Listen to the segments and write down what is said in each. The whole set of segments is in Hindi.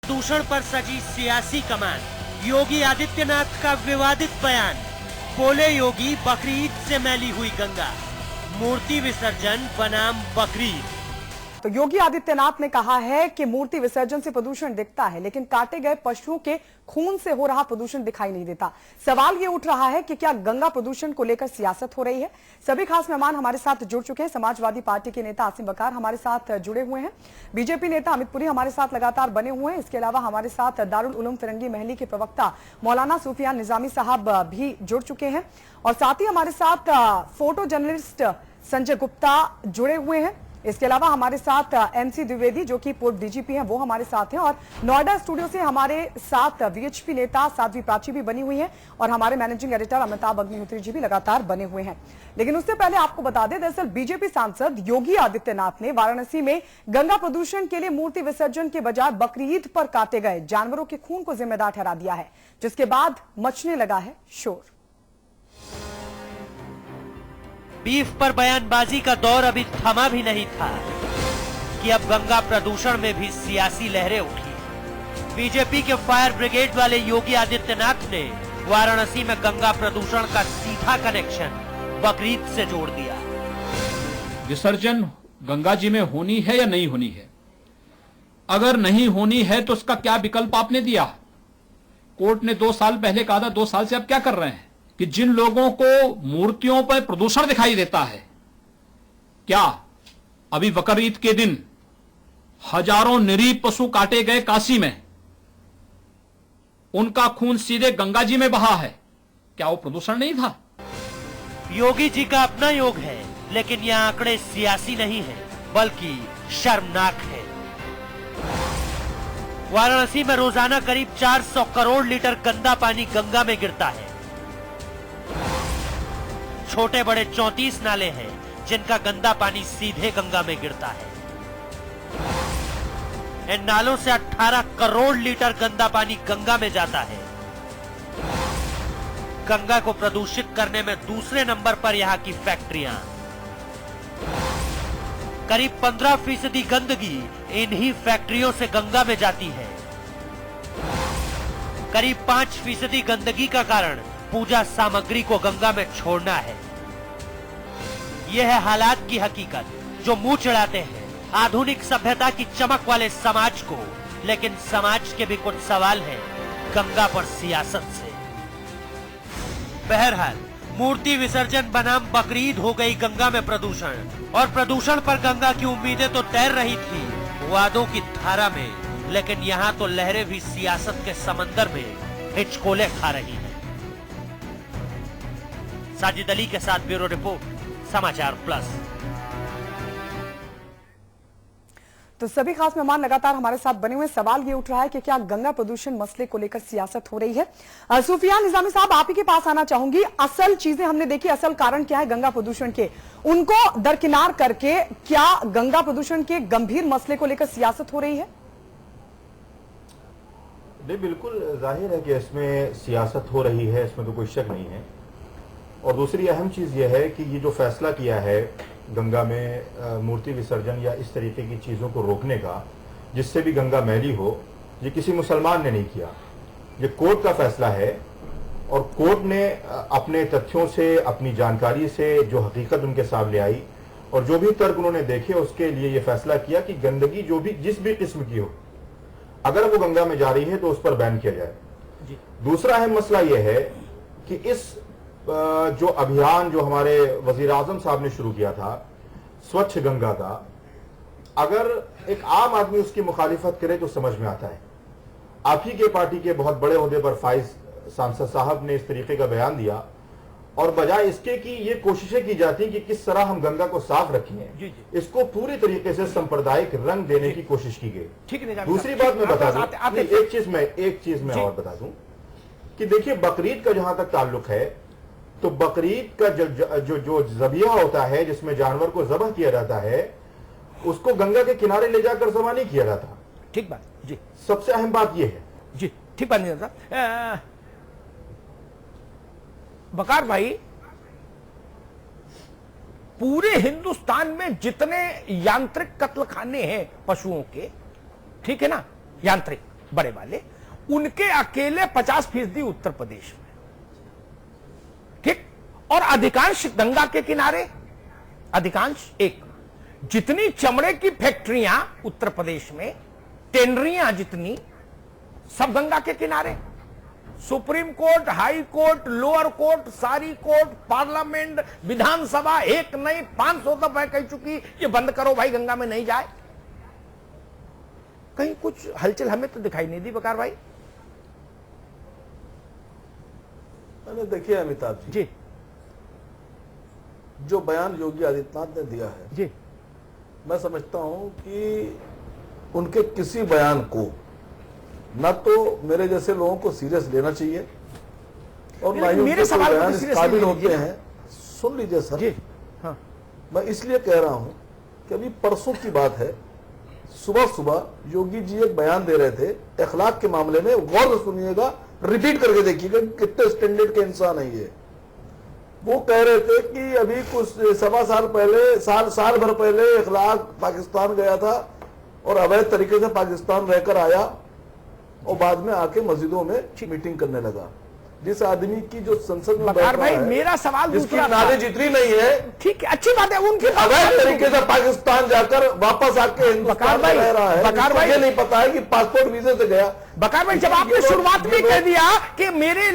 प्रदूषण पर सजी सियासी कमान, योगी आदित्यनाथ का विवादित बयान, बोले योगी बकरीद से मैली हुई गंगा, मूर्ति विसर्जन बनाम बकरीद। तो योगी आदित्यनाथ ने कहा है कि मूर्ति विसर्जन से प्रदूषण दिखता है, लेकिन काटे गए पशुओं के खून से हो रहा प्रदूषण दिखाई नहीं देता। सवाल ये उठ रहा है कि क्या गंगा प्रदूषण को लेकर सियासत हो रही है। सभी खास मेहमान हमारे साथ जुड़ चुके हैं। समाजवादी पार्टी के नेता आसिम बकार हमारे साथ जुड़े हुए हैं, बीजेपी नेता अमित पुरी हमारे साथ लगातार बने हुए हैं। इसके अलावा हमारे साथ दारुल उलूम फिरंगी महली के प्रवक्ता मौलाना सूफियान निजामी साहब भी जुड़ चुके हैं, और साथ ही हमारे साथ फोटो जर्नलिस्ट संजय गुप्ता जुड़े हुए हैं। इसके अलावा हमारे साथ एमसी द्विवेदी जो कि पूर्व डीजीपी हैं, वो हमारे साथ हैं, और नोएडा स्टूडियो से हमारे साथ वीएचपी नेता साध्वी प्राची भी बनी हुई हैं, और हमारे मैनेजिंग एडिटर अमिताभ अग्निहोत्री जी भी लगातार बने हुए हैं। लेकिन उससे पहले आपको बता दें, दरअसल बीजेपी सांसद योगी आदित्यनाथ ने वाराणसी में गंगा प्रदूषण के लिए मूर्ति विसर्जन के बजाय बकरीद पर काटे गए जानवरों के खून को जिम्मेदार ठहरा दिया है, जिसके बाद मचने लगा है शोर। बीफ पर बयानबाजी का दौर अभी थमा भी नहीं था कि अब गंगा प्रदूषण में भी सियासी लहरें उठी। बीजेपी के फायर ब्रिगेड वाले योगी आदित्यनाथ ने वाराणसी में गंगा प्रदूषण का सीधा कनेक्शन बकरीद से जोड़ दिया। विसर्जन गंगा जी में होनी है या नहीं होनी है? अगर नहीं होनी है तो उसका क्या विकल्प आपने दिया? कोर्ट ने 2 साल पहले कहा था, 2 साल से आप क्या कर रहे हैं कि जिन लोगों को मूर्तियों पर प्रदूषण दिखाई देता है, क्या अभी बकरीद के दिन हजारों निरीह पशु काटे गए काशी में, उनका खून सीधे गंगा जी में बहा है, क्या वो प्रदूषण नहीं था? योगी जी का अपना योग है, लेकिन यह आंकड़े सियासी नहीं है बल्कि शर्मनाक है। वाराणसी में रोजाना करीब 400 करोड़ लीटर गंदा पानी गंगा में गिरता है। छोटे बड़े 34 नाले हैं जिनका गंदा पानी सीधे गंगा में गिरता है। इन नालों से 18 करोड़ लीटर गंदा पानी गंगा में जाता है। गंगा को प्रदूषित करने में दूसरे नंबर पर यहां की फैक्ट्रियां। करीब 15% गंदगी इन्हीं फैक्ट्रियों से गंगा में जाती है। करीब 5% गंदगी का कारण पूजा सामग्री को गंगा में छोड़ना है। यह है हालात की हकीकत जो मुंह चढ़ाते हैं आधुनिक सभ्यता की चमक वाले समाज को, लेकिन समाज के भी कुछ सवाल हैं गंगा पर सियासत से। बहरहाल मूर्ति विसर्जन बनाम बकरीद हो गई गंगा में प्रदूषण, और प्रदूषण पर गंगा की उम्मीदें तो तैर रही थी वादों की धारा में, लेकिन यहाँ तो लहरें भी सियासत के समंदर में हिचकोले खा रही हैं। साजिद अली के साथ ब्यूरो रिपोर्ट, समाचार प्लस। तो सभी खास मेहमान लगातार हमारे साथ बने हुए। सवाल ये उठ रहा है कि क्या गंगा प्रदूषण मसले को लेकर सियासत हो रही है। सूफियान निजामी साहब, आप ही के पास आना चाहूंगी। असल चीजें हमने देखी, असल कारण क्या है गंगा प्रदूषण के, उनको दरकिनार करके क्या गंगा प्रदूषण के गंभीर मसले को लेकर सियासत हो रही है? नहीं, बिल्कुल जाहिर है कि इसमें सियासत हो रही है, इसमें तो कोई शक नहीं है। और दूसरी अहम चीज़ यह है कि ये जो फैसला किया है गंगा में मूर्ति विसर्जन या इस तरीके की चीज़ों को रोकने का, जिससे भी गंगा मैली हो, ये किसी मुसलमान ने नहीं किया। ये कोर्ट का फैसला है, और कोर्ट ने अपने तथ्यों से, अपनी जानकारी से जो हकीकत उनके सामने आई और जो भी तर्क उन्होंने देखे, उसके लिए ये फैसला किया कि गंदगी जो भी जिस भी किस्म की हो, अगर वो गंगा में जा रही है तो उस पर बैन किया जाए। दूसरा अहम मसला यह है कि इस जो अभियान जो हमारे वजीर आजम साहब ने शुरू किया था स्वच्छ गंगा का, अगर एक आम आदमी उसकी मुखालिफत करे तो समझ में आता है। आप ही के पार्टी के बहुत बड़े ओहदे पर फाइज सांसद साहब ने इस तरीके का बयान दिया, और बजाय इसके कि ये कोशिशें की जाती कि किस तरह हम गंगा को साफ रखें, इसको पूरी तरीके से सांप्रदायिक रंग देने की कोशिश की गई। दूसरी बात मैं बता दूं, एक चीज मैं और बता दूं कि देखिए, बकरीद का जहां तक ताल्लुक है, तो बकरीद का जो ज़बिया होता है, जिसमें जानवर को ज़बह किया जाता है, उसको गंगा के किनारे ले जाकर ज़बह नहीं किया जाता। ठीक बात जी, सबसे अहम बात यह है जी। ठीक बात नहीं साहब। बकार भाई, पूरे हिंदुस्तान में जितने यांत्रिक कत्लखाने हैं पशुओं के, ठीक है ना, यांत्रिक बड़े वाले, उनके अकेले 50% उत्तर प्रदेश में, ठीक, और अधिकांश गंगा के किनारे, अधिकांश एक, जितनी चमड़े की फैक्ट्रियां उत्तर प्रदेश में, टेंडरियां जितनी, सब गंगा के किनारे। Supreme court, high court, lower court, सारी कोर्ट, पार्लियामेंट, विधानसभा, एक नहीं 500 दफा कह चुकी ये बंद करो भाई, गंगा में नहीं जाए। कहीं कुछ हलचल हमें तो दिखाई नहीं दी बकार भाई। मैंने देखिए अमिताभ जी, जो बयान योगी आदित्यनाथ ने दिया है जी, मैं समझता हूं कि उनके किसी बयान को न तो मेरे जैसे लोगों को सीरियस लेना चाहिए और ना ही मेरे उनके सवाल को बयान सीरियस काबिल नहीं होते लीजिए। हैं। सुन लीजिए सर, जी, हाँ, मैं इसलिए कह रहा हूं कि अभी परसों की बात है, सुबह सुबह योगी जी एक बयान दे रहे थे अखलाक के मामले में, गौर से सुनिएगा, रिपीट करके देखिएगा कितने स्टैंडर्ड के इंसान है ये। वो कह रहे थे कि अभी कुछ सवा साल पहले, साल भर पहले अखलाक पाकिस्तान गया था और अवैध तरीके से पाकिस्तान रहकर आया और बाद में आके मस्जिदों में मीटिंग करने लगा। जिस आदमी की जो संसद में बकार भाई, है, मेरा सवाल जिसकी दूसरा था। नॉलेज इतनी नहीं है, ठीक है, अच्छी बात है, उनके अवैध तरीके से पाकिस्तान जाकर वापस आके हिंदुस्तान में रह रहा है, बकार भाई, मुझे नहीं पता है कि पासपोर्ट वीजे से गया। बकार भाई, जब आपने शुरुआत में कह दिया कि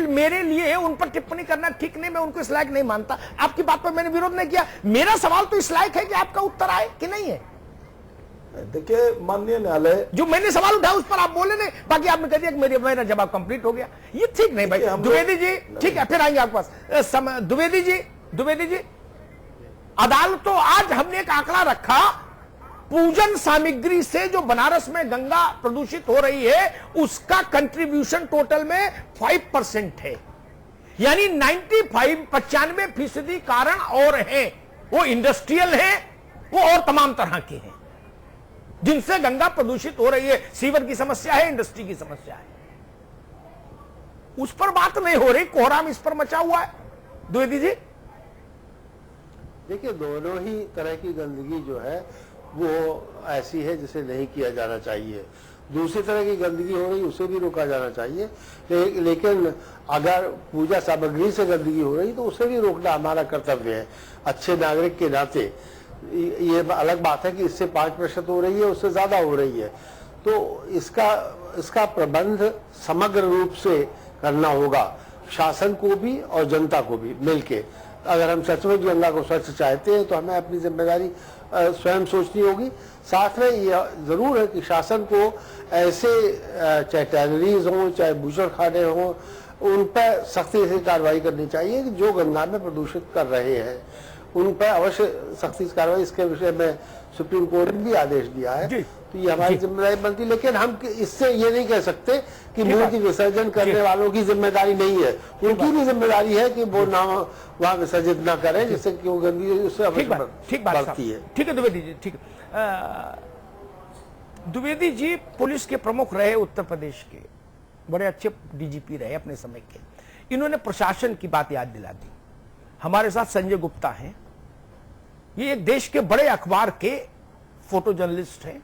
मेरे लिए उन पर टिप्पणी करना ठीक नहीं, मैं उनको इस लायक नहीं मानता, आपकी बात पर मैंने विरोध नहीं किया। मेरा सवाल तो इस लायक है कि आपका उत्तर आए कि नहीं है। देखिए माननीय न्यायालय, जो मैंने सवाल उठाया उस पर आप बोले नहीं, बाकी आपने कह दिया कि मेरा जवाब कंप्लीट हो गया। ये ठीक नहीं भाई। द्विवेदी जी, ठीक है, फिर आएंगे आपके पास। द्विवेदी जी, अदालत तो आज हमने एक आंकड़ा रखा, पूजन सामग्री से जो बनारस में गंगा प्रदूषित हो रही है उसका कंट्रीब्यूशन टोटल में 5% है, यानी 95-95% कारण और हैं, वो इंडस्ट्रियल हैं, वो और तमाम तरह के हैं जिनसे गंगा प्रदूषित हो रही है। सीवर की समस्या है, इंडस्ट्री की समस्या है, उस पर बात नहीं हो रही, कोहराम इस पर मचा हुआ है। द्विवेदी जी, देखिए दोनों ही तरह की गंदगी जो है वो ऐसी है जिसे नहीं किया जाना चाहिए। दूसरी तरह की गंदगी हो रही उसे भी रोका जाना चाहिए, लेकिन अगर पूजा सामग्री से गंदगी हो रही तो उसे भी रोकना हमारा कर्तव्य है अच्छे नागरिक के नाते। ये अलग बात है कि इससे 5% हो रही है, उससे ज्यादा हो रही है, तो इसका प्रबंध समग्र रूप से करना होगा, शासन को भी और जनता को भी मिलके। अगर हम सचमुच गंगा को स्वच्छ चाहते हैं तो हमें अपनी जिम्मेदारी स्वयं सोचनी होगी। साथ में यह जरूर है कि शासन को ऐसे चाहे टैनरीज हों चाहे बूचड़खाने हों, उन पर सख्ती से कार्रवाई करनी चाहिए कि जो गंगा में प्रदूषित कर रहे हैं उन पर अवश्य सख्ती से कार्रवाई। इसके विषय में सुप्रीम कोर्ट ने भी आदेश दिया है, तो ये हमारी जिम्मेदारी बनती है। लेकिन हम इससे ये नहीं कह सकते कि मूर्ति विसर्जन करने वालों की जिम्मेदारी नहीं है, उनकी भी जिम्मेदारी है कि वो ना वहां विसर्जित ना करें, जिससे कि वो गंदगी उससे अवश्य बढ़ती है। ठीक है द्विवेदी जी, ठीक है। द्विवेदी जी पुलिस के प्रमुख रहे, उत्तर प्रदेश के बड़े अच्छे डीजीपी रहे अपने समय के, इन्होंने प्रशासन की बात याद दिला दी। हमारे साथ संजय गुप्ता हैं, ये एक देश के बड़े अखबार के फोटो जर्नलिस्ट हैं।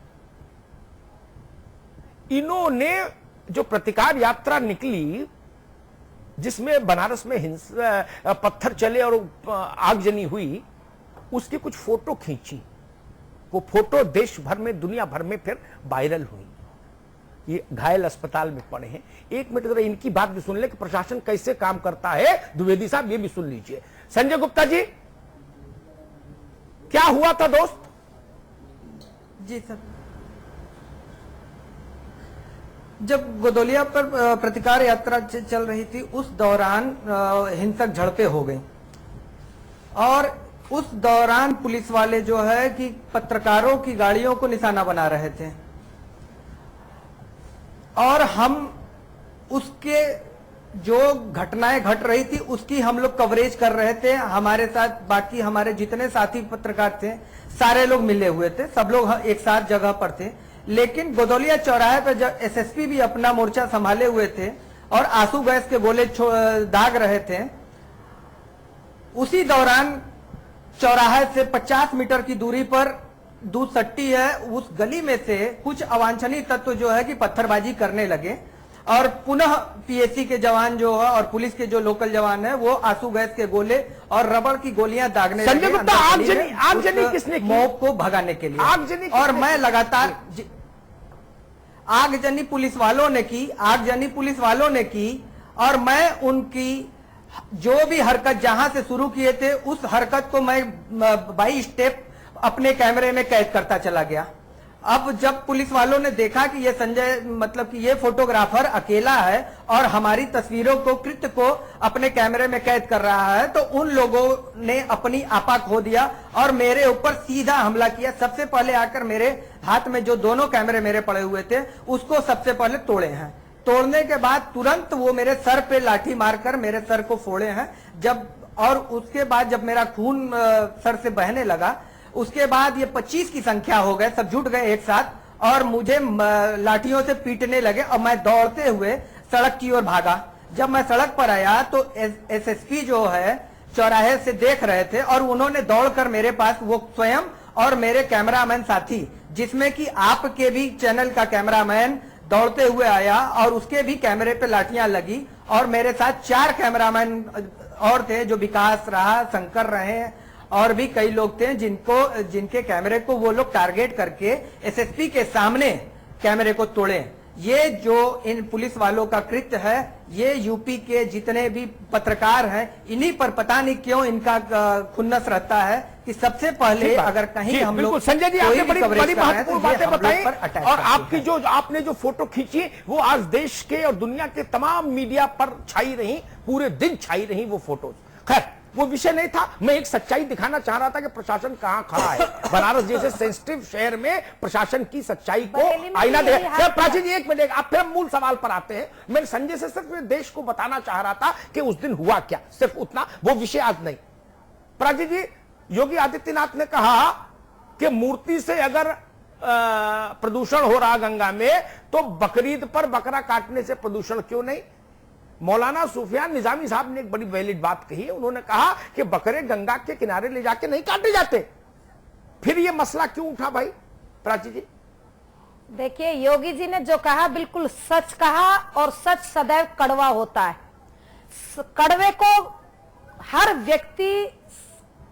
इन्होंने जो प्रतिकार यात्रा निकली जिसमें बनारस में हिंसा, पत्थर चले और आगजनी हुई, उसकी कुछ फोटो खींची। वो फोटो देश भर में, दुनिया भर में फिर वायरल हुई। ये घायल अस्पताल में पड़े हैं। एक मिनट जरा इनकी बात भी सुन ले कि प्रशासन कैसे काम करता है। द्विवेदी साहब ये भी सुन लीजिए। संजय गुप्ता जी, क्या हुआ था दोस्त? जी सर, जब गोदोलिया पर प्रतिकार यात्रा चल रही थी उस दौरान हिंसक झड़पें हो गई और उस दौरान पुलिस वाले जो है कि पत्रकारों की गाड़ियों को निशाना बना रहे थे और हम उसके जो घटनाएं घट रही थी उसकी हम लोग कवरेज कर रहे थे। हमारे साथ बाकी हमारे जितने साथी पत्रकार थे सारे लोग मिले हुए थे, सब लोग एक साथ जगह पर थे। लेकिन गोदोलिया चौराहे पर जब एसएसपी भी अपना मोर्चा संभाले हुए थे और आंसू गैस के गोले दाग रहे थे, उसी दौरान चौराहे से 50 मीटर की दूरी पर दूध सट्टी है, उस गली में से कुछ अवांछनीय तत्व जो है कि पत्थरबाजी करने लगे और पुनः पीएसी के जवान जो है और पुलिस के जो लोकल जवान है वो आंसू गैस के गोले और रबड़ की गोलियां दागने लगे। संजय गुप्ता, आगजनी किसने की? मॉब को भगाने के लिए आगजनी और मैं लगातार आगजनी पुलिस वालों ने की, आगजनी पुलिस वालों ने की और मैं उनकी जो भी हरकत जहां से शुरू किए थे उस हरकत को मैं 22 स्टेप अपने कैमरे में कैद करता चला गया। अब जब पुलिस वालों ने देखा कि ये संजय मतलब कि ये फोटोग्राफर अकेला है और हमारी तस्वीरों को, कृत्य को अपने कैमरे में कैद कर रहा है, तो उन लोगों ने अपनी आपा खो दिया और मेरे ऊपर सीधा हमला किया। सबसे पहले आकर मेरे हाथ में जो दोनों कैमरे मेरे पड़े हुए थे उसको सबसे पहले तोड़े हैं। तोड़ने के बाद तुरंत वो मेरे सर पे लाठी मारकर मेरे सर को फोड़े हैं। जब और उसके बाद जब मेरा खून सर से बहने लगा, उसके बाद ये 25 की संख्या हो गए, सब जुट गए एक साथ और मुझे लाठियों से पीटने लगे और मैं दौड़ते हुए सड़क की ओर भागा। जब मैं सड़क पर आया तो एसएसपी जो है चौराहे से देख रहे थे और उन्होंने दौड़कर मेरे पास, वो स्वयं और मेरे कैमरामैन साथी, जिसमें कि आपके भी चैनल का कैमरामैन दौड़ते हुए आया और उसके भी कैमरे पे लाठियां लगी और मेरे साथ 4 कैमरामैन और थे, जो विकास रहा, शंकर रहे और भी कई लोग थे जिनके कैमरे को वो लोग टारगेट करके एसएसपी के सामने कैमरे को तोड़े। ये जो इन पुलिस वालों का कृत्य है, ये यूपी के जितने भी पत्रकार हैं, इन्हीं पर पता नहीं क्यों इनका खुन्नस रहता है कि सबसे पहले अगर कहीं हम लोग। संजय जी, आपने बड़ी महत्वपूर्ण बातें बताई और आपकी जो आपने जो फोटो खींची वो आज देश के और दुनिया के तमाम मीडिया पर छाई रही, पूरे दिन छाई रही वो फोटो। खैर, वो विषय नहीं था। मैं एक सच्चाई दिखाना चाह रहा था कि प्रशासन कहां खड़ा है। बनारस जैसे सेंसिटिव शहर में प्रशासन की सच्चाई को आईना दे। प्राची जी, एक मिनट, आप फिर मूल सवाल पर आते हैं। मैं संजय से सिर्फ देश को बताना चाह रहा था कि उस दिन हुआ क्या, सिर्फ उतना, वो विषय आज नहीं। प्राची जी, योगी आदित्यनाथ ने कहा कि मूर्ति से अगर प्रदूषण हो रहा गंगा में तो बकरीद पर बकरा काटने से प्रदूषण क्यों नहीं। मौलाना सुफियान निजामी साहब ने एक बड़ी वैलिड बात कही है। उन्होंने कहा कि बकरे गंगा के किनारे ले जाके नहीं काटे जाते। फिर ये मसला क्यों उठा भाई प्राची जी? देखिए, योगी जी ने जो कहा बिल्कुल सच कहा और सच सदैव कड़वा होता है। कड़वे को हर व्यक्ति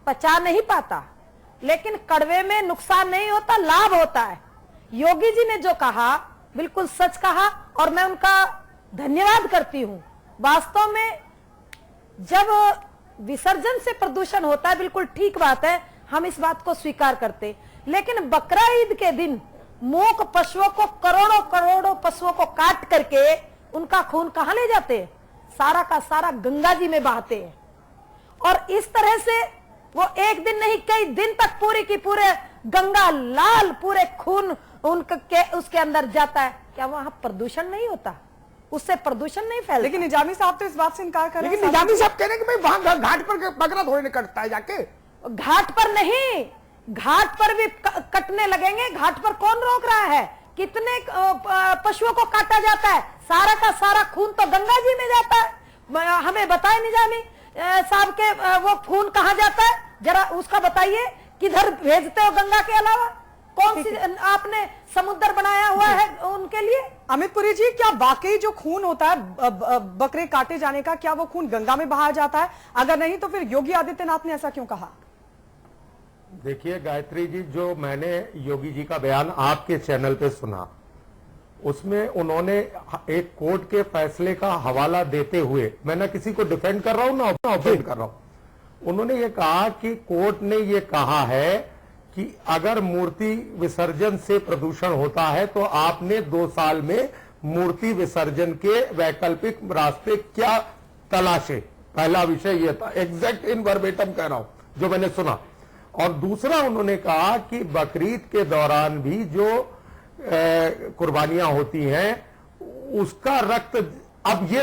पचा नहीं पाता, लेकिन कड़वे में नुकसान नहीं होता, लाभ होता है। योगी जी ने जो कहा बिल्कुल सच कहा और मैं उनका धन्यवाद करती हूं। वास्तव में जब विसर्जन से प्रदूषण होता है, बिल्कुल ठीक बात है, हम इस बात को स्वीकार करते, लेकिन बकरा ईद के दिन मूक पशुओं को, करोड़ों करोड़ों पशुओं को काट करके उनका खून कहां ले जाते हैं? सारा का सारा गंगा जी में बहाते हैं। और इस तरह से वो एक दिन नहीं, कई दिन तक पूरी की पूरे गंगा लाल, पूरे खून उसके अंदर जाता है। क्या वहां प्रदूषण नहीं होता? उससे प्रदूषण नहीं फैलता? लेकिन निजामी साहब तो इस बात से इनकार कर रहे हैं। लेकिन निजामी साहब कह रहे हैं कि भाई वहां घाट पर बकरा थोड़ी नहीं कटता है जाके। घाट पर नहीं, घाट पर भी कटने लगेंगे। घाट पर कौन रोक रहा है? कितने पशुओं को काटा जाता है? सारा का सारा खून तो गंगा जी में जाता है। हमें बताए निजामी साहब के वो खून कहाँ जाता है, जरा उसका बताइए। किधर भेजते हो गंगा के अलावा? कौन सी आपने समुद्र बनाया हुआ है उनके लिए? अमितपुरी जी, क्या वाकई जो खून होता है बकरे काटे जाने का, क्या वो खून गंगा में बहाया जाता है? अगर नहीं तो फिर योगी आदित्यनाथ ने ऐसा क्यों कहा? देखिए गायत्री जी, जो मैंने योगी जी का बयान आपके चैनल पे सुना, उसमें उन्होंने एक कोर्ट के फैसले का हवाला देते हुए, मैं ना किसी को डिफेंड कर रहा हूं ना ऑफेंड कर रहा हूं, उन्होंने ये कहा कि कोर्ट ने ये कहा है कि अगर मूर्ति विसर्जन से प्रदूषण होता है तो आपने 2 साल में मूर्ति विसर्जन के वैकल्पिक रास्ते क्या तलाशे। पहला विषय यह था, एग्जैक्ट इन वर्बेटम कह रहा हूं जो मैंने सुना। और दूसरा उन्होंने कहा कि बकरीद के दौरान भी जो कुर्बानियां होती हैं उसका रक्त, अब ये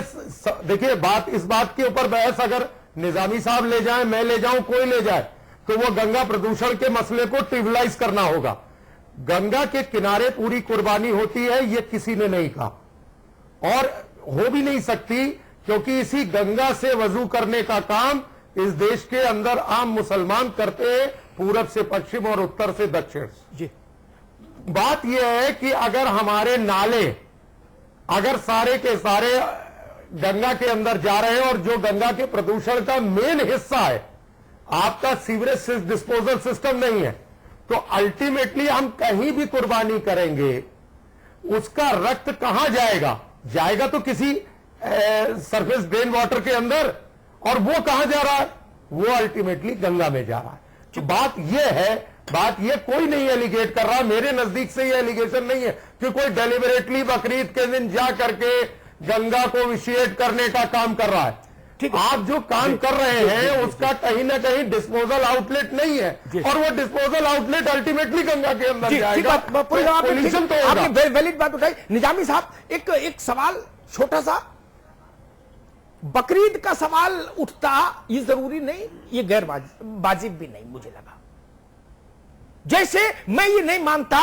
देखिए बात, इस बात के ऊपर बहस अगर निजामी साहब ले जाएं, मैं ले जाऊं, कोई ले जाए, तो वो गंगा प्रदूषण के मसले को ट्रिविलाइज करना होगा। गंगा के किनारे पूरी कुर्बानी होती है, ये किसी ने नहीं कहा और हो भी नहीं सकती, क्योंकि इसी गंगा से वजू करने का काम इस देश के अंदर आम मुसलमान करते हैं पूरब से पश्चिम और उत्तर से दक्षिण। जी बात यह है कि अगर हमारे नाले अगर सारे के सारे गंगा के अंदर जा रहे हैं और जो गंगा के प्रदूषण का मेन हिस्सा है आपका सीवरेज डिस्पोजल सिस्टम नहीं है, तो अल्टीमेटली हम कहीं भी कुर्बानी करेंगे उसका रक्त कहां जाएगा? जाएगा तो किसी सरफेस ड्रेन वाटर के अंदर, और वो कहां जा रहा है? वो अल्टीमेटली गंगा में जा रहा है। तो बात यह कोई नहीं एलिगेट कर रहा, मेरे नजदीक से यह एलिगेशन नहीं है कि कोई डेलिबरेटली बकरीद के दिन जा करके गंगा को विशिएट करने का काम कर रहा है। आप जो काम कर रहे हैं उसका कहीं ना कहीं डिस्पोजल आउटलेट नहीं है, और वो डिस्पोजल आउटलेट अल्टीमेटली गंगा के अंदर जाएगा। पोल्यूशन तो आपने वैलिड बात उठाई। निजामी साहब, एक सवाल छोटा सा, बकरीद का सवाल उठता ये जरूरी नहीं, ये गैर वाजिब भी नहीं मुझे लगा। जैसे मैं ये नहीं मानता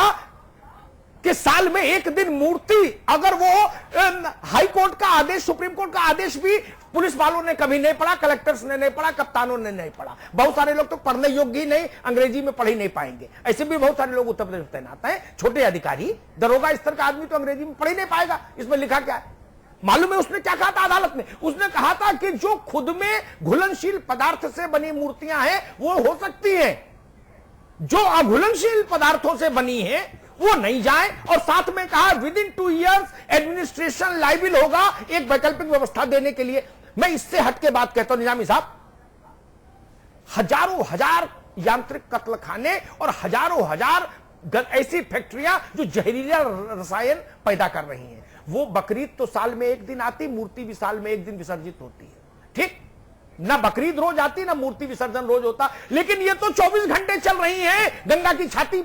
कि साल में एक दिन मूर्ति, अगर वो हाई कोर्ट का आदेश, सुप्रीम कोर्ट का आदेश भी पुलिस वालों ने कभी नहीं पढ़ा, कलेक्टर्स ने नहीं पढ़ा, कप्तानों ने नहीं पढ़ा, बहुत सारे लोग तो पढ़ने योग्य ही नहीं, अंग्रेजी में पढ़ ही नहीं पाएंगे। ऐसे भी बहुत सारे लोग उत्तर प्रदेश में तैनात हैं, छोटे अधिकारी, दरोगा स्तर का आदमी तो अंग्रेजी में पढ़ ही नहीं पाएगा। इसमें लिखा क्या है मालूम है? उसने क्या कहा था अदालत में? उसने कहा था कि जो खुद में घुलनशील पदार्थ से बनी मूर्तियां हैं वो हो सकती हैं, जो अघुलनशील पदार्थों से बनी है वो नहीं जाए, और साथ में कहा विद इन 2 इयर्स एडमिनिस्ट्रेशन लायबिल होगा एक वैकल्पिक व्यवस्था देने के लिए। मैं इससे हटके बात कहता हूं निजामी साहब, हजारों हजार यांत्रिक कत्ल खाने और हजारों हजार ऐसी फैक्ट्रियां जो जहरीला रसायन पैदा कर रही हैं, वो बकरीद तो साल में एक दिन आती, मूर्ति भी साल में एक दिन विसर्जित होती है। ठीक, ना बकरीद रोज आती ना मूर्ति विसर्जन रोज होता, लेकिन ये तो 24 घंटे चल रही हैं, गंगा की छाती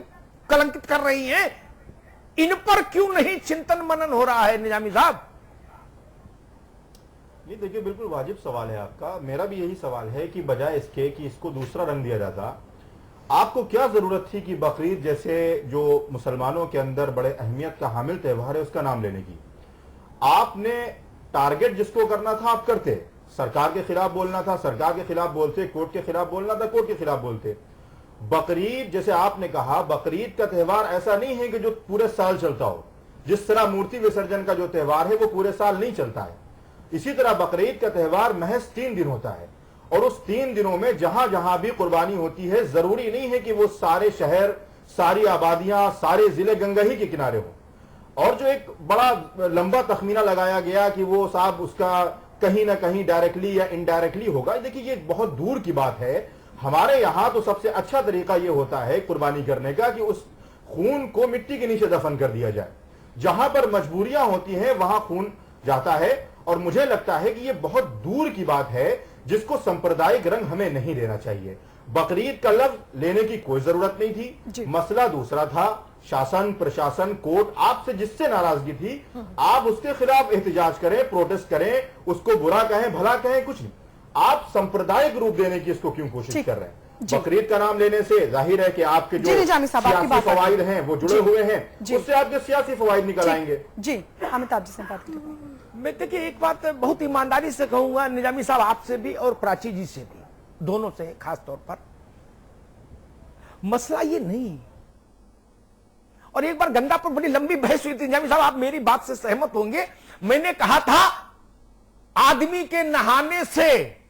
कलंकित कर रही हैं। इन पर क्यों नहीं चिंतन मनन हो रहा है निजामी साहब? ये देखिए, बिल्कुल वाजिब सवाल है आपका। मेरा भी यही सवाल है कि बजाय इसके कि इसको दूसरा रंग दिया जाता, आपको क्या जरूरत थी कि बकरीद जैसे जो मुसलमानों के अंदर बड़े अहमियत का हामिल त्यौहार है उसका नाम लेने की? आपने टारगेट जिसको करना था आप करते, सरकार के खिलाफ बोलना था सरकार के खिलाफ बोलते, कोर्ट के खिलाफ बोलना था कोर्ट के खिलाफ बोलते। बकरीद जैसे आपने कहा, बकरीद का त्यौहार ऐसा नहीं है कि जो पूरे साल चलता हो, जिस तरह मूर्ति विसर्जन का जो त्यौहार है वो पूरे साल नहीं चलता है। इसी तरह बकरीद का त्यौहार महज 3 दिन होता है, और उस 3 दिनों में जहां जहां भी कुर्बानी होती है, जरूरी नहीं है कि वो सारे शहर, सारी आबादियां, सारे जिले गंगा ही के किनारे हो। और जो एक बड़ा लंबा तखमीना लगाया गया कि वो साहब उसका कहीं ना कहीं डायरेक्टली या इनडायरेक्टली होगा, देखिए ये बहुत दूर की बात है। हमारे यहां तो सबसे अच्छा तरीका ये होता है कुर्बानी करने का कि उस खून को मिट्टी के नीचे दफन कर दिया जाए। जहां पर मजबूरियां होती हैं वहां खून जाता है, और मुझे लगता है कि ये बहुत दूर की बात है जिसको सांप्रदायिक रंग हमें नहीं देना चाहिए। बकरीद का लफ्ज लेने की कोई जरूरत नहीं थी, मसला दूसरा था। शासन, प्रशासन, कोर्ट आपसे जिससे नाराजगी थी, आप उसके खिलाफ एहतजाज करें, प्रोटेस्ट करें, उसको बुरा कहें, भला कहें, कुछ नहीं। आप सांप्रदायिक रूप देने की इसको क्यों कोशिश कर रहे हैं? बकरीद का नाम लेने से जाहिर है कि आपके जो सियासी फवाइद हैं वो जुड़े हुए हैं, उससे आपके सियासी फवाइद निकल आएंगे। जी अमिताभ जी से बात करें। मैं देखिए एक बात बहुत ईमानदारी से कहूंगा निजामी साहब, आपसे भी और प्राची जी से भी, दोनों से खास तौर पर, मसला ये नहीं। और एक बार गंगा पर बड़ी लंबी बहस हुई थी निजामी साहब, आप मेरी बात से सहमत होंगे। मैंने कहा था आदमी के नहाने से,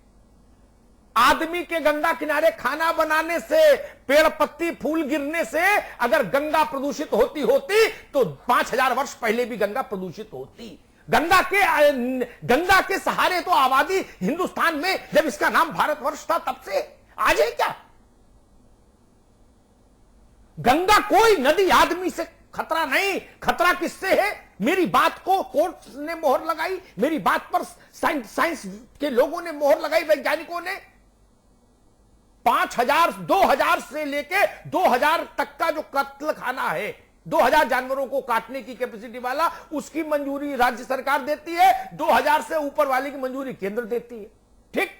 आदमी के गंगा किनारे खाना बनाने से, पेड़ पत्ती फूल गिरने से अगर गंगा प्रदूषित होती तो 5000 वर्ष पहले भी गंगा प्रदूषित होती। गंगा के सहारे तो आबादी हिंदुस्तान में, जब इसका नाम भारतवर्ष था तब से आज है क्या? गंगा कोई नदी आदमी से खतरा नहीं। खतरा किससे है? मेरी बात को कोर्ट ने मोहर लगाई, मेरी बात पर साइंस के लोगों ने मोहर लगाई, वैज्ञानिकों ने। 5000, 2000 से लेके 2000 तक का जो कत्ल खाना है, 2000 जानवरों को काटने की कैपेसिटी वाला, उसकी मंजूरी राज्य सरकार देती है, 2000 से ऊपर वाली की मंजूरी केंद्र देती है। ठीक,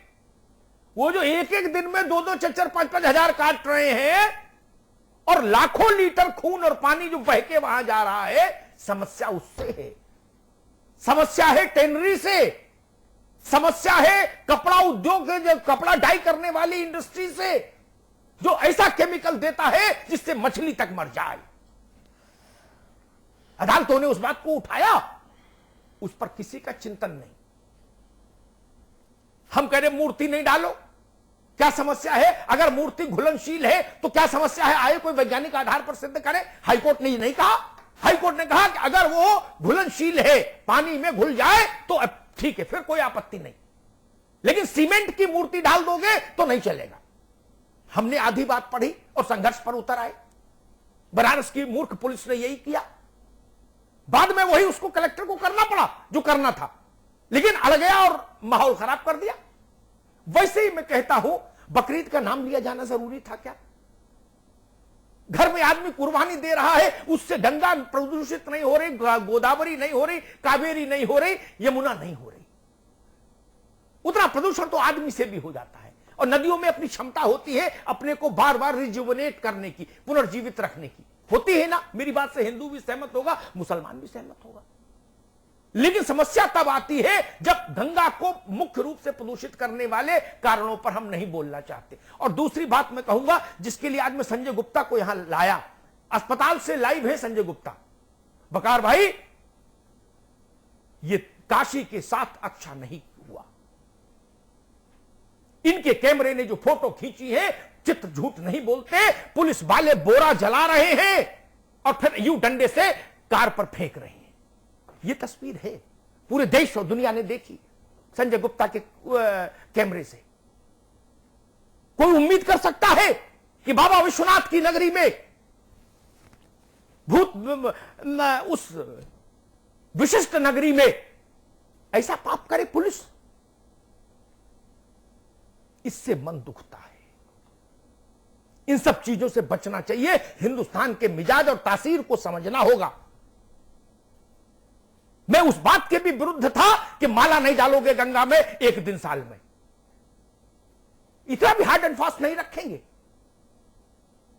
वो जो एक एक दिन में 2-2, 4-4, 5-5 हजार काट रहे हैं और लाखों लीटर खून और पानी जो बह के वहां जा रहा है, समस्या उससे है। समस्या है टेनरी से, समस्या है कपड़ा उद्योग से, कपड़ा डाई करने वाली इंडस्ट्री से, जो ऐसा केमिकल देता है जिससे मछली तक मर जाए। अदालतों ने उस बात को उठाया, उस पर किसी का चिंतन नहीं। हम कह रहे मूर्ति नहीं डालो, क्या समस्या है? अगर मूर्ति घुलनशील है तो क्या समस्या है? आए कोई वैज्ञानिक आधार पर सिद्ध करे। हाईकोर्ट ने नहीं कहा। हाईकोर्ट ने कहा कि अगर वो घुलनशील है, पानी में घुल जाए तो ठीक है, फिर कोई आपत्ति नहीं, लेकिन सीमेंट की मूर्ति डाल दोगे तो नहीं चलेगा। हमने आधी बात पढ़ी और संघर्ष पर उतर आए। बनारस की मूर्ख पुलिस ने यही किया। बाद में वही उसको कलेक्टर को करना पड़ा जो करना था, लेकिन अड़ गया और माहौल खराब कर दिया। वैसे ही मैं कहता हूं, बकरीद का नाम लिया जाना जरूरी था क्या? घर में आदमी कुर्बानी दे रहा है, उससे गंगा प्रदूषित नहीं हो रही, गोदावरी नहीं हो रही, कावेरी नहीं हो रही, यमुना नहीं हो रही। उतना प्रदूषण तो आदमी से भी हो जाता है। और नदियों में अपनी क्षमता होती है अपने को बार बार रिजुवनेट करने की, पुनर्जीवित रखने की, होती है ना। मेरी बात से हिंदू भी सहमत होगा, मुसलमान भी सहमत होगा। लेकिन समस्या तब आती है जब गंगा को मुख्य रूप से प्रदूषित करने वाले कारणों पर हम नहीं बोलना चाहते। और दूसरी बात मैं कहूंगा, जिसके लिए आज मैं संजय गुप्ता को यहां लाया, अस्पताल से लाइव है संजय गुप्ता। बकार भाई, ये काशी के साथ अच्छा नहीं हुआ। इनके कैमरे ने जो फोटो खींची है, चित्र झूठ नहीं बोलते। पुलिस वाले बोरा जला रहे हैं और फिर यूं डंडे से कार पर फेंक रहे हैं। ये तस्वीर है, पूरे देश और दुनिया ने देखी संजय गुप्ता के कैमरे से। कोई उम्मीद कर सकता है कि बाबा विश्वनाथ की नगरी में उस विशिष्ट नगरी में ऐसा पाप करे पुलिस? इससे मन दुखता है। इन सब चीजों से बचना चाहिए। हिंदुस्तान के मिजाज और तासीर को समझना होगा। मैं उस बात के भी विरुद्ध था कि माला नहीं डालोगे गंगा में एक दिन साल में, इतना भी हार्ड एंड फास्ट नहीं रखेंगे।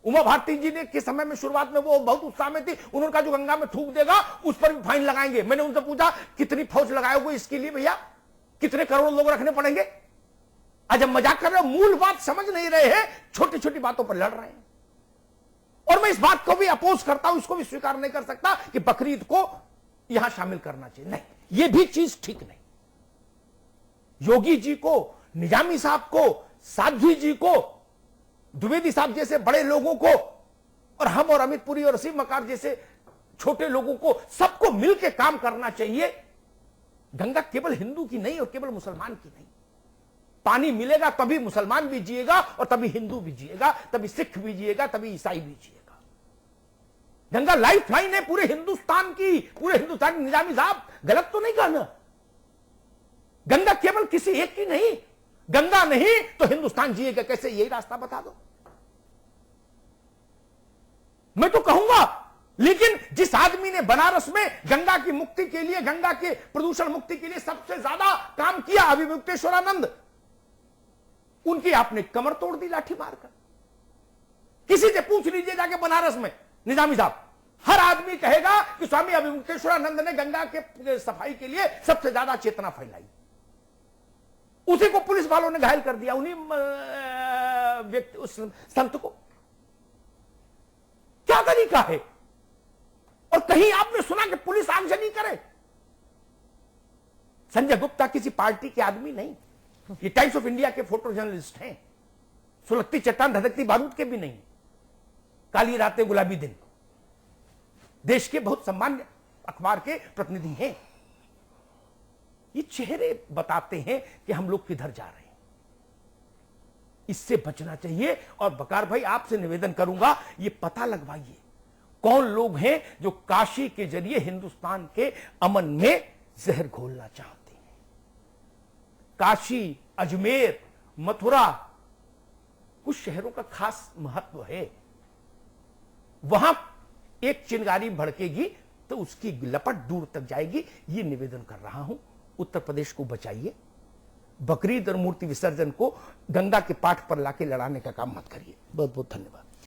उमा भारती जी ने के समय में शुरुआत में वो बहुत उत्साह में थी, उन्होंने कहा जो गंगा में थूक देगा उस पर भी फाइन लगाएंगे। मैंने उनसे पूछा कितनी फौज लगाओगे इसके लिए भैया, कितने करोड़ लोग रखने पड़ेंगे? आज हम मजाक कर रहे हो, मूल बात समझ नहीं रहे हैं, छोटी छोटी बातों पर लड़ रहे हैं। और मैं इस बात को भी अपोज करता हूं, इसको भी स्वीकार नहीं कर सकता कि बकरीद को यहां शामिल करना चाहिए। नहीं, यह भी चीज ठीक नहीं। योगी जी को, निजामी साहब को, साध्वी जी को, द्विवेदी साहब जैसे बड़े लोगों को, और हम और अमित पुरी और असीम मकार जैसे छोटे लोगों को, सबको मिलकर काम करना चाहिए। गंगा केवल हिंदू की नहीं और केवल मुसलमान की नहीं। पानी मिलेगा तभी मुसलमान भी जिएगा और तभी हिंदू भी जिएगा, तभी सिख भी जिएगा, तभी ईसाई भी जिएगा। गंगा लाइफ लाइन है पूरे हिंदुस्तान की, पूरे हिंदुस्तान। निजामी साहब गलत तो नहीं कहना, गंगा केवल किसी एक की नहीं। गंगा नहीं तो हिंदुस्तान जिएगा कैसे? यही रास्ता बता दो। मैं तो कहूंगा, लेकिन जिस आदमी ने बनारस में गंगा की मुक्ति के लिए, गंगा के प्रदूषण मुक्ति के लिए सबसे ज्यादा काम किया, अभिमुक्तेश्वरानंद, उनकी आपने कमर तोड़ दी लाठी मारकर। किसी से पूछ लीजिए जाके बनारस में, निजामी साहब, हर आदमी कहेगा कि स्वामी अभिमुक्तेश्वरानंद ने गंगा के सफाई के लिए सबसे ज्यादा चेतना फैलाई। उसी को पुलिस वालों ने घायल कर दिया, उन्हीं व्यक्ति, उस संत को। क्या तरीका है? और कहीं आपने सुना कि पुलिस आगजनी करे? संजय गुप्ता किसी पार्टी के आदमी नहीं, ये टाइम्स ऑफ इंडिया के फोटो जर्नलिस्ट हैं। सुलगती चट्टान धधकती बारूद के भी नहीं। काली रातें गुलाबी दिन, देश के बहुत सम्मान्य अखबार के प्रतिनिधि हैं। ये चेहरे बताते हैं कि हम लोग किधर जा रहे हैं। इससे बचना चाहिए। और बकार भाई, आपसे निवेदन करूंगा, ये पता लगवाइए कौन लोग हैं जो काशी के जरिए हिंदुस्तान के अमन में जहर घोलना चाहते हैं। काशी, अजमेर, मथुरा, कुछ शहरों का खास महत्व है। वहां एक चिंगारी भड़केगी तो उसकी लपट दूर तक जाएगी। ये निवेदन कर रहा हूं, उत्तर प्रदेश को बचाइए। बकरीद और मूर्ति विसर्जन को गंगा के पाठ पर लाके लड़ाने का काम मत करिए। बहुत बहुत धन्यवाद।